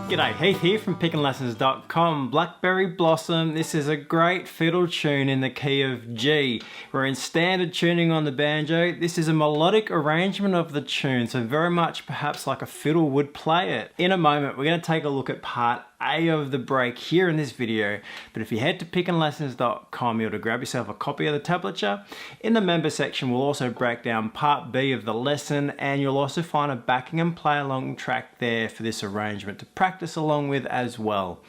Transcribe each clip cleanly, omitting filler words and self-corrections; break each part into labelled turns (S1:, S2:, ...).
S1: G'day, Heath here from pickinglessons.com. Blackberry Blossom. This is a great fiddle tune in the key of G. We're in standard tuning on the banjo. This is a melodic arrangement of the tune, so very much perhaps like a fiddle would play it. In a moment, we're going to take a look at part A of the break here in this video, but if you head to pickinglessons.com, you'll to grab yourself a copy of the tablature. In the member section, we'll also break down part B of the lesson, and you'll also find a backing and play along track there for this arrangement to practice along with as well.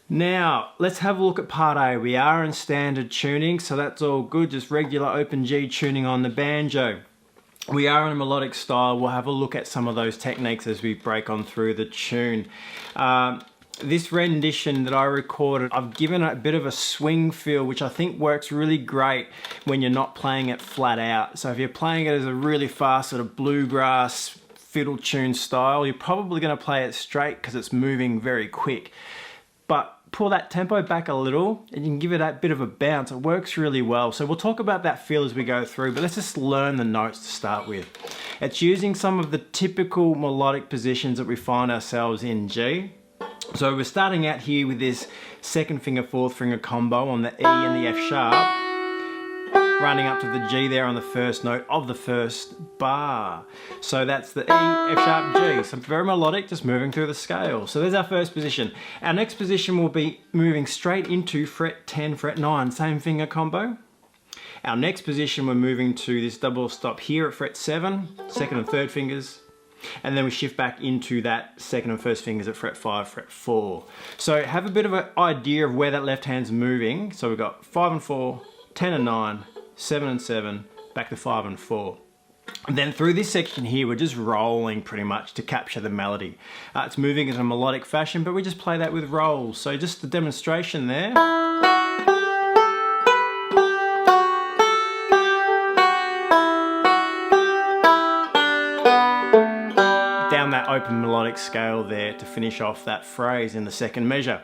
S1: Now, let's have a look at part A. We are in standard tuning, so that's all good, just regular open G tuning on the banjo. We are in a melodic style. We'll have a look at some of those techniques as we break on through the tune. This rendition that I recorded, I've given it a bit of a swing feel, which I think works really great when you're not playing it flat out. So if you're playing it as a really fast sort of bluegrass fiddle tune style, you're probably going to play it straight because it's moving very quick. But pull that tempo back a little and you can give it that bit of a bounce. It works really well. So we'll talk about that feel as we go through, but let's just learn the notes to start with. It's using some of the typical melodic positions that we find ourselves in G. So we're starting out here with this second finger, fourth finger combo on the E and the F sharp, running up to the G there on the first note of the first bar. So that's the E, F sharp, G. So very melodic, just moving through the scale. So there's our first position. Our next position will be moving straight into fret 10, fret 9, same finger combo. Our next position, we're moving to this double stop here at fret 7, second and third fingers. And then we shift back into that second and first fingers at fret 5, fret 4. So have a bit of an idea of where that left hand's moving. So we've got 5 and 4, 10 and 9, 7 and 7, back to 5 and 4. And then through this section here, we're just rolling pretty much to capture the melody. It's moving in a melodic fashion, but we just play that with rolls. So just the demonstration there. Down that open melodic scale there to finish off that phrase in the second measure.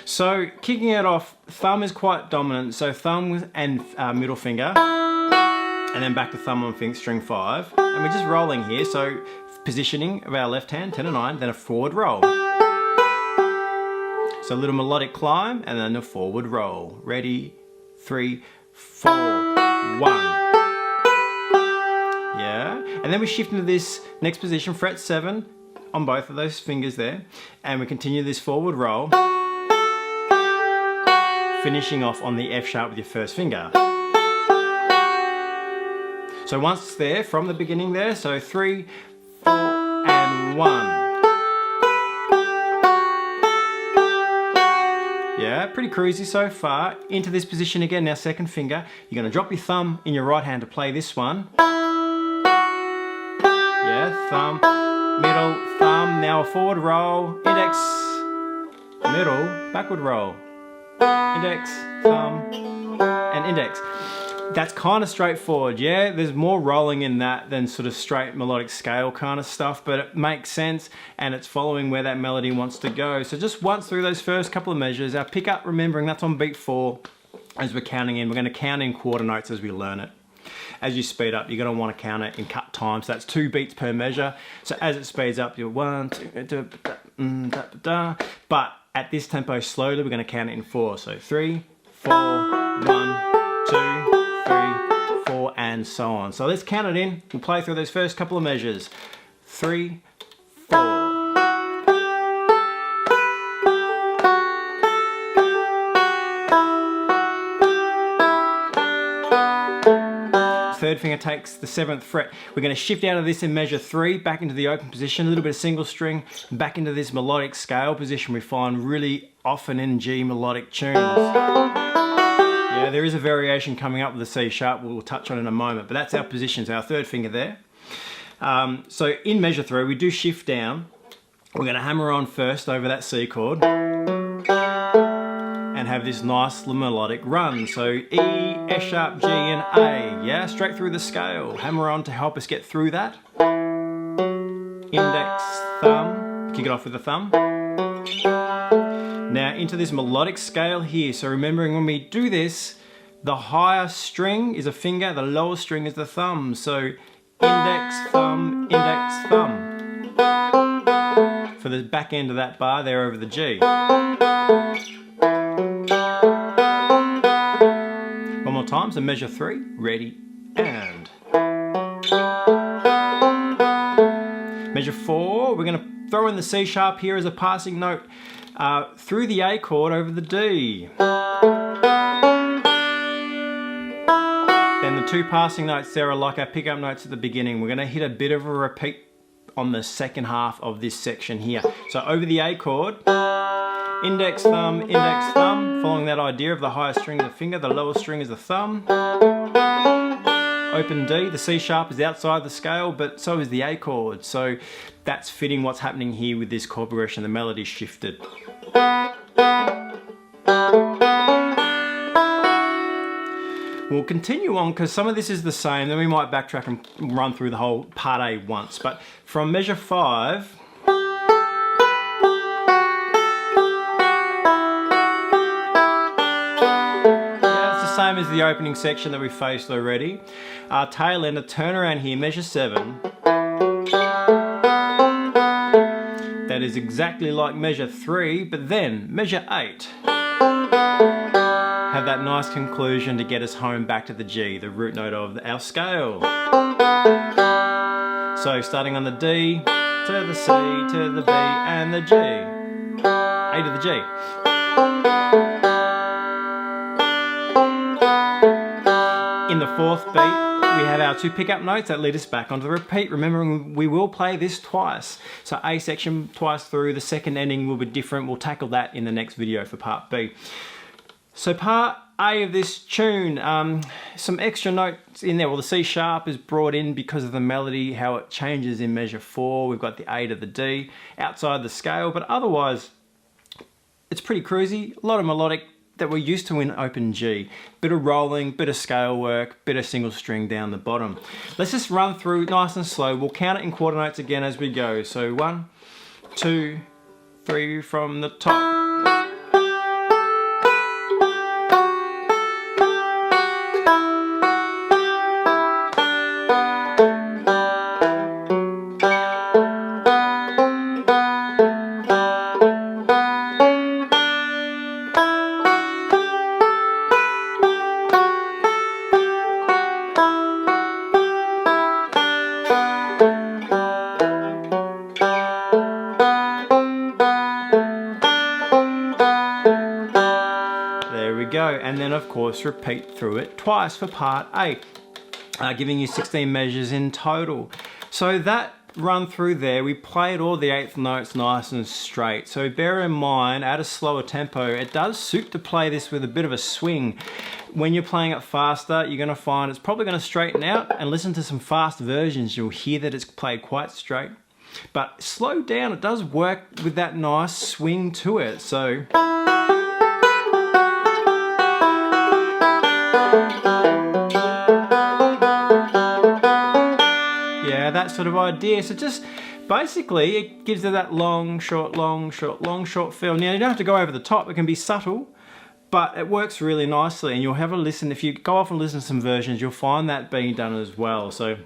S1: So kicking it off, thumb is quite dominant, so thumb and middle finger, and then back to thumb on string 5, and we're just rolling here, so positioning of our left hand, 10 and 9, then a forward roll. So a little melodic climb, and then a forward roll. Ready, 3, 4, 1. Yeah, and then we shift into this next position, fret 7 on both of those fingers there, and we continue this forward roll, finishing off on the F sharp with your first finger. So once it's there, from the beginning there, so 3, 4, and 1. Yeah, pretty cruisy so far. Into this position again, now second finger. You're going to drop your thumb in your right hand to play this one. Yeah, thumb, middle, thumb, now a forward roll, index, middle, backward roll, index, thumb, and index. That's kind of straightforward, yeah? There's more rolling in that than sort of straight melodic scale kind of stuff, but it makes sense and it's following where that melody wants to go. So just once through those first couple of measures, our pickup, remembering that's on beat 4 as we're counting in. We're going to count in quarter notes as we learn it. As you speed up, you're going to want to count it in cut time, so that's 2 beats per measure. So as it speeds up, you're 1, 2, but at this tempo slowly, we're going to count it in 4. So 3, 4, 1, 2, 3, 4, and so on. So let's count it in. We'll play through those first couple of measures. 3, 4. Third finger takes the 7th fret. We're going to shift out of this in measure 3, back into the open position, a little bit of single string, back into this melodic scale position we find really often in G melodic tunes. Yeah, there is a variation coming up with the C sharp we'll touch on in a moment, but that's our positions, our third finger there. So in measure 3, we do shift down. We're going to hammer on first over that C chord and have this nice melodic run. So E, F sharp, G and A, yeah, straight through the scale. Hammer on to help us get through that. Index, thumb, kick it off with the thumb. Now into this melodic scale here. So remembering when we do this, the higher string is a finger, the lower string is the thumb. So index, thumb, for for the back end of that bar there over the G. One more time, so measure 3, ready, and. Measure 4, we're going to throw in the C sharp here as a passing note through the A chord over the D. Then the 2 passing notes there are like our pickup notes at the beginning. We're going to hit a bit of a repeat on the second half of this section here. So over the A chord, index, thumb, following that idea of the highest string of the finger, the lowest string is the thumb. Open D, the C sharp is outside the scale, but so is the A chord. So that's fitting what's happening here with this chord progression. The melody shifted. We'll continue on because some of this is the same, then we might backtrack and run through the whole part A once. But from measure 5, same as the opening section that we faced already. Our tail end, a turnaround here, measure 7. That is exactly like measure 3, but then measure 8. Have that nice conclusion to get us home back to the G, the root note of our scale. So starting on the D, to the C, to the B, and the G. A to the G. In the 4th beat, we have our 2 pickup notes that lead us back onto the repeat. Remembering we will play this twice. So A section twice through, the second ending will be different. We'll tackle that in the next video for part B. So part A of this tune, some extra notes in there. Well, the C sharp is brought in because of the melody, how it changes in measure 4. We've got the A to the D outside the scale, but otherwise it's pretty cruisy. A lot of melodic that we're used to in open G. Bit of rolling, bit of scale work, bit of single string down the bottom. Let's just run through nice and slow. We'll count it in quarter notes again as we go. So 1, 2, 3 from the top. And then of course repeat through it twice for part A, giving you 16 measures in total. So that run through there, we played all the 8th notes nice and straight. So bear in mind, at a slower tempo, it does suit to play this with a bit of a swing. When you're playing it faster, you're going to find it's probably going to straighten out, and listen to some fast versions, you'll hear that it's played quite straight. But slow down, it does work with that nice swing to it. So yeah, that sort of idea. So just basically it gives it that long, short, long, short, long, short feel. Now you don't have to go over the top, it can be subtle, but it works really nicely, and you'll have a listen. If you go off and listen to some versions, you'll find that being done as well. So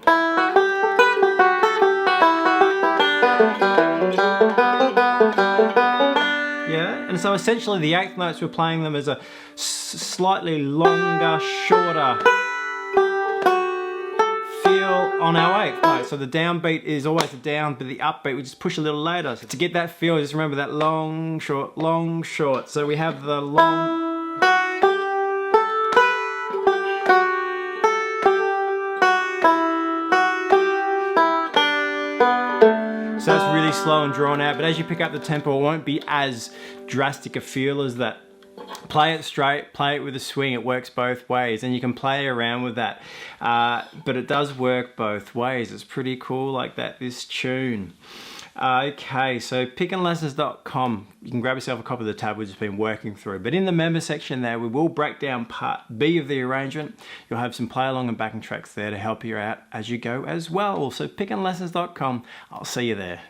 S1: yeah, and so essentially the 8th notes, we're playing them as a slightly longer, shorter feel on our 8th note. So the downbeat is always a down, but the upbeat we just push a little later. So to get that feel, just remember that long, short, long, short. So we have the long. So that's really slow and drawn out, but as you pick up the tempo, it won't be as drastic a feel as that. Play it straight, play it with a swing, it works both ways, and you can play around with that. But it does work both ways. It's pretty cool like that, this tune. Okay, so pickinlessons.com, you can grab yourself a copy of the tab we've just been working through. But in the member section there, we will break down part B of the arrangement. You'll have some play along and backing tracks there to help you out as you go as well. So pickinlessons.com, I'll see you there.